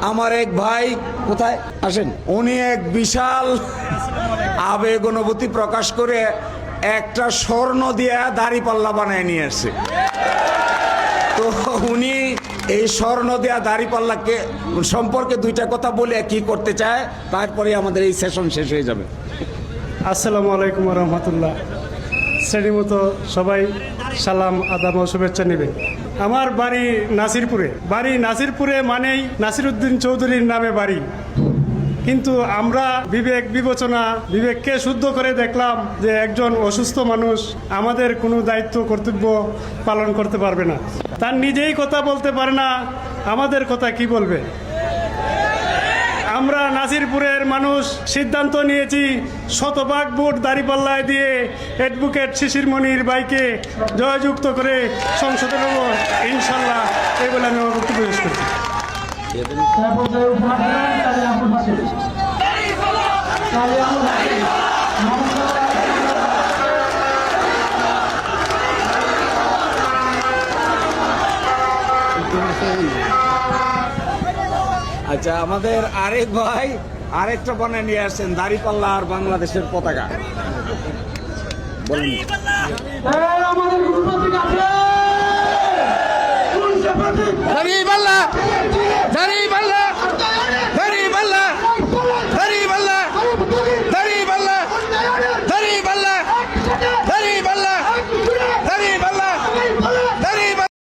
আমার এক ভাই কোথায় আসেন, উনি এক বিশাল আবেগ অনুভূতি প্রকাশ করে একটা স্বর্ণ দিয়ে দাড়িপাল্লা বানায় নিয়ে আসছে। তো উনি এই স্বর্ণ দেয়া দাড়িপাল্লাকে সম্পর্কে দুইটা কথা বলে কি করতে চায়, তারপরে আমাদের এই সেশন শেষ হয়ে যাবে। আসসালামু আলাইকুম রহমতুল্লাহ। শ্রেণীমতো সবাই সালাম আদাব ও শুভেচ্ছা নেবে। আমার বাড়ি নাসিরপুরে মানেই নাসিরউদ্দিন চৌধুরীর নামে বাড়ি। কিন্তু আমরা বিবেককে শুদ্ধ করে দেখলাম যে একজন অসুস্থ মানুষ আমাদের কোনো দায়িত্ব কর্তব্য পালন করতে পারবে না। তার নিজেই কথা বলতে পারে না, আমাদের কথা কি বলবে? আমরা নাসিরপুরের মানুষ সিদ্ধান্ত নিয়েছি শতভাগ ভোট দাঁড়িপাল্লায় দিয়ে অ্যাডভোকেট শিশির মনির ভাইকে জয়যুক্ত করে সংসদে নেব ইনশাল্লাহ। এই বলে আমি আমার বক্তব্য শেষ করছি। আচ্ছা, আমাদের আরেক ভাই আরেকটা বানায় নিয়ে আসছেন দাড়িপাল্লা আর বাংলাদেশের পতাকা। বলেন। দাড়িপাল্লা